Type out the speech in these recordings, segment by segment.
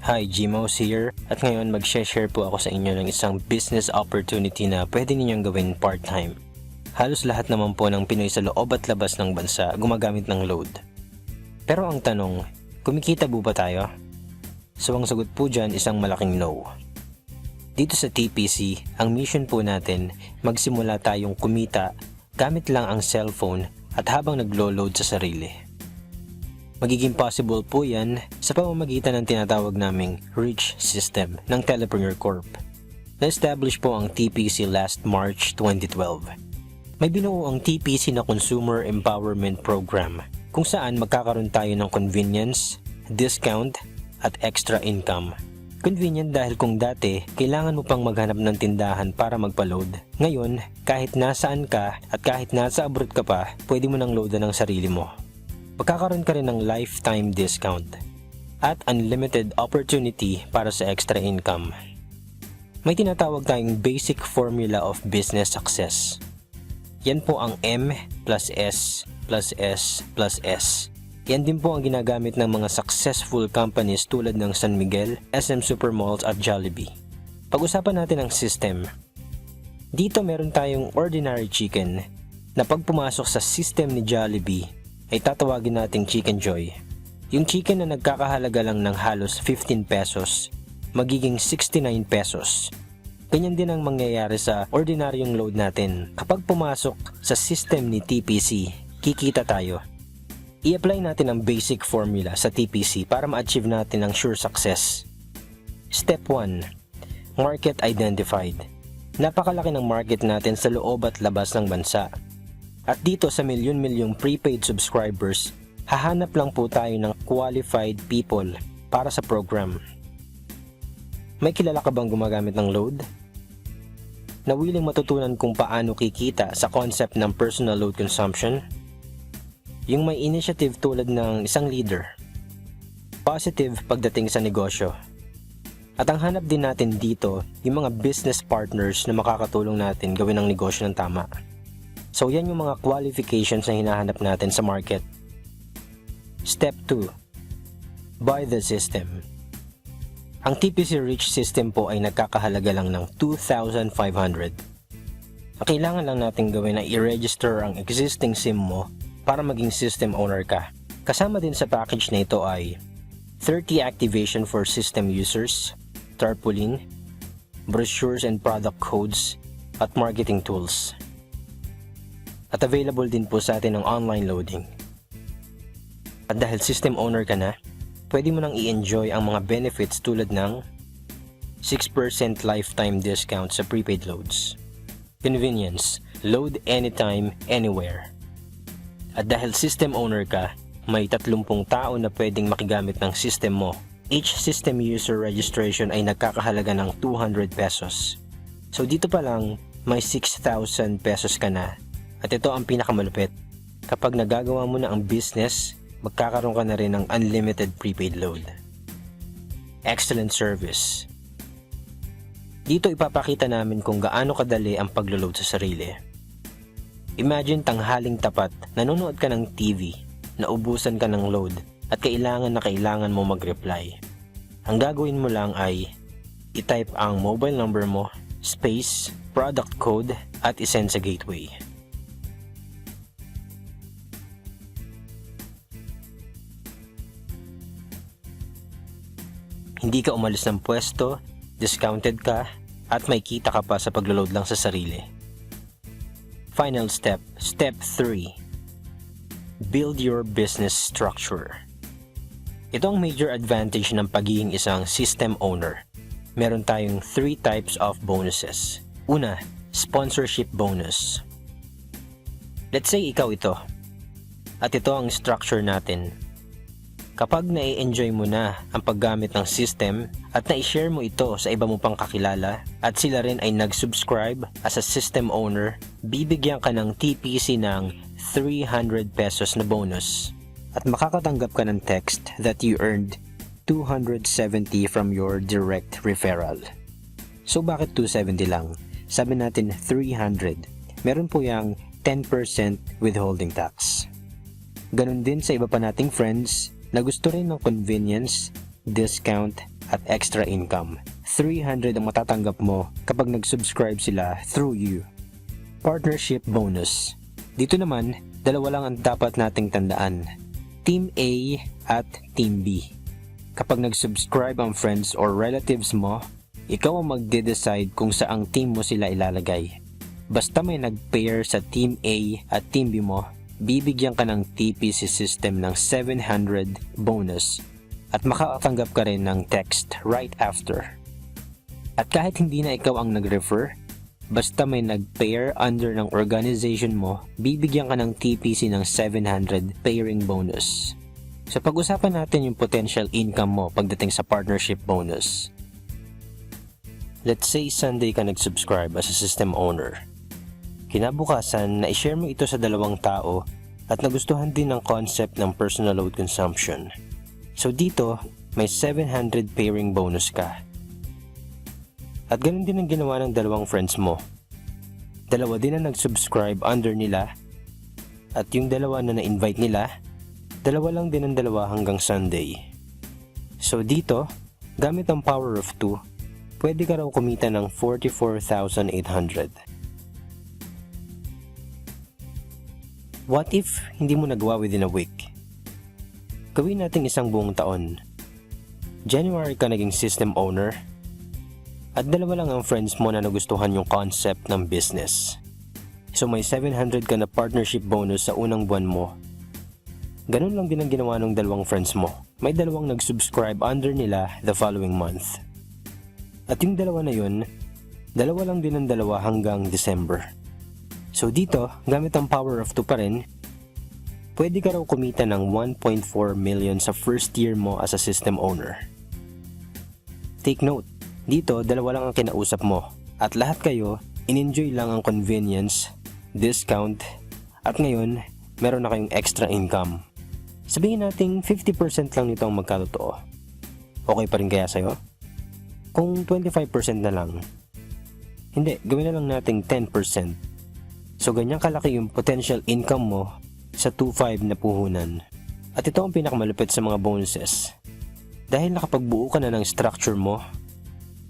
Hi, Gmos here at ngayon mag-share po ako sa inyo ng isang business opportunity na pwede ninyong gawin part-time. Halos lahat naman po ng Pinoy sa loob at labas ng bansa gumagamit ng load. Pero ang tanong, kumikita po ba tayo? So ang sagot po dyan isang malaking no. Dito sa TPC, ang mission po natin magsimula tayong kumita gamit lang ang cellphone at habang naglo-load sa sarili. Magiging possible po yan sa pamamagitan ng tinatawag naming REACH system ng Telepreneur Corp. Na-establish po ang TPC last March 2012. May binuo ang TPC na Consumer Empowerment Program kung saan magkakaroon tayo ng convenience, discount, at extra income. Convenient dahil kung dati, kailangan mo pang maghanap ng tindahan para magpa-load. Ngayon, kahit nasaan ka at kahit nasa abroad ka pa, pwede mo nang loadan ng sarili mo. Magkakaroon ka rin ng lifetime discount at unlimited opportunity para sa extra income. May tinatawag tayong basic formula of business success. Yan po ang M plus S plus S plus S. Yan din po ang ginagamit ng mga successful companies tulad ng San Miguel, SM Supermalls at Jollibee. Pag-usapan natin ang system. Dito meron tayong ordinary chicken na pag pumasok sa system ni Jollibee ay tatawagin nating Chicken Joy. Yung chicken na nagkakahalaga lang ng halos 15 pesos, magiging 69 pesos. Ganyan din ang mangyayari sa ordinaryong load natin. Kapag pumasok sa system ni TPC, kikita tayo. I-apply natin ang basic formula sa TPC para ma-achieve natin ang sure success. Step 1. Market identified. Napakalaki ng market natin sa loob at labas ng bansa. At dito sa milyon-milyong prepaid subscribers, hahanap lang po tayo ng qualified people para sa program. May kilala ka bang gumagamit ng load? Na willing matutunan kung paano kikita sa concept ng personal load consumption? Yung may initiative tulad ng isang leader. Positive pagdating sa negosyo. At ang hanap din natin dito, yung mga business partners na makakatulong natin gawin ang negosyo ng tama. So yan yung mga qualifications na hinahanap natin sa market. Step 2. Buy the system. Ang TPC REACH system po ay nagkakahalaga lang ng 2,500. Ang kailangan lang natin gawin ay i-register ang existing SIM mo para maging system owner ka. Kasama din sa package na ito ay 30 activation for system users, tarpaulin, brochures and product codes, at marketing tools. At available din po sa atin ang online loading. At dahil system owner ka na, pwede mo nang i-enjoy ang mga benefits tulad ng 6% lifetime discount sa prepaid loads. Convenience, load anytime, anywhere. At dahil system owner ka, may 30 tao na pwedeng makigamit ng system mo. Each system user registration ay nagkakahalaga ng 200 pesos. So dito pa lang, may 6,000 pesos ka na. At ito ang pinakamalupit. Kapag nagagawa mo na ang business, magkakaroon ka na rin ng unlimited prepaid load. Excellent service. Dito ipapakita namin kung gaano kadali ang paglo-load sa sarili. Imagine tanghaling tapat, nanonood ka ng TV, naubusan ka ng load, at kailangan mo mag-reply. Ang gagawin mo lang ay i-type ang mobile number mo, space, product code, at isend sa gateway. Hindi ka umalis ng pwesto, discounted ka, at may kita ka pa sa paglo-load lang sa sarili. Final step, Step 3. Build your business structure. Ito ang major advantage ng pagiging isang system owner. Meron tayong 3 types of bonuses. Una, sponsorship bonus. Let's say ikaw ito. At ito ang structure natin. Kapag nai-enjoy mo na ang paggamit ng system at na-share mo ito sa iba mo pang kakilala at sila rin ay nag-subscribe as a system owner, bibigyan ka ng TPC ng 300 pesos na bonus at makakatanggap ka ng text that you earned 270 from your direct referral. So bakit 270 lang? Sabi natin 300. Meron po yung 10% withholding tax. Ganon din sa iba pa nating friends na gusto rin ng convenience, discount, at extra income. 300 ang matatanggap mo kapag nag-subscribe sila through you. Partnership bonus. Dito naman, dalawa lang ang dapat nating tandaan. Team A at Team B. Kapag nag-subscribe ang friends or relatives mo, ikaw ang magde-decide kung saang team mo sila ilalagay. Basta may nag-pair sa Team A at Team B mo, bibigyan ka ng TPC system ng 700 bonus at makakatanggap ka rin ng text right after. At kahit hindi na ikaw ang nag-refer, basta may nag-pair under ng organization mo, bibigyan ka ng TPC ng 700 pairing bonus. So pag-usapan natin yung potential income mo pagdating sa partnership bonus. Let's say Sunday ka nag-subscribe as a system owner. Kinabukasan, na-share mo ito sa dalawang tao at nagustuhan din ng concept ng personal load consumption. So dito, may 700 pairing bonus ka. At ganun din ang ginawa ng dalawang friends mo. Dalawa din ang nag-subscribe under nila at yung dalawa na na-invite nila, dalawa lang din ang dalawa hanggang Sunday. So dito, gamit ang power of 2, pwede ka raw kumita ng 44,800. What if hindi mo nagawa within a week? Gawin natin isang buong taon. January ka naging system owner, at dalawa lang ang friends mo na nagustuhan yung concept ng business. So may 700 ka na partnership bonus sa unang buwan mo. Ganun lang din ang ginawa ng dalawang friends mo. May dalawang nag-subscribe under nila the following month. At yung dalawa na yun, dalawa lang din ang dalawa hanggang December. So dito, gamit ang power of 2 pa rin, pwede ka raw kumita ng 1.4 million sa first year mo as a system owner. Take note, dito, dalawa lang ang kinausap mo at lahat kayo, in-enjoy lang ang convenience, discount, at ngayon, meron na kayong extra income. Sabihin natin 50% lang nito ang magkatotoo. Okay pa rin kaya sa'yo? Kung 25% na lang, hindi, gawin na lang nating 10%. So ganyan kalaki yung potential income mo sa 2.5 na puhunan. At ito ang pinakamalupit sa mga bonuses. Dahil nakapagbuo ka na ng structure mo,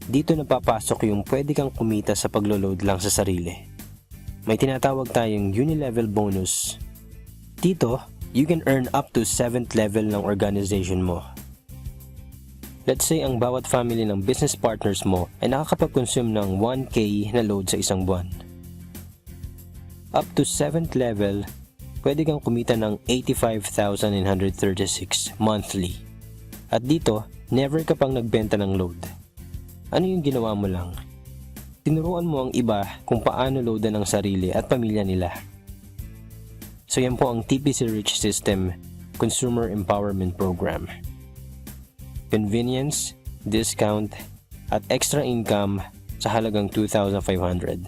dito napapasok yung pwede kang kumita sa paglo-load lang sa sarili. May tinatawag tayong uni-level bonus. Dito, you can earn up to 7th level ng organization mo. Let's say ang bawat family ng business partners mo ay nakakapag-consume ng 1K na load sa isang buwan. Up to 7th level, pwede kang kumita ng 85,936 monthly. At dito, never ka pang nagbenta ng load. Ano yung ginawa mo lang? Tinuruan mo ang iba kung paano loadan ang sarili at pamilya nila. So yan po ang TPC Rich System Consumer Empowerment Program. Convenience, discount, at extra income sa halagang 2,500.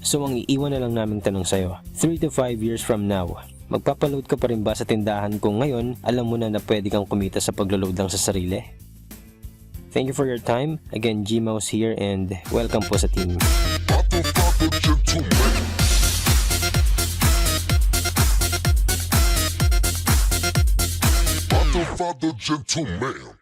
So ang iiwan na lang naming tanong sa'yo, 3 to 5 years from now, magpapaload ka pa rin ba sa tindahan kung ngayon alam mo na pwede kang kumita sa paglo-load lang sa sarili? Thank you for your time. Again, G-Mouse here and welcome po sa team. Father, gentleman.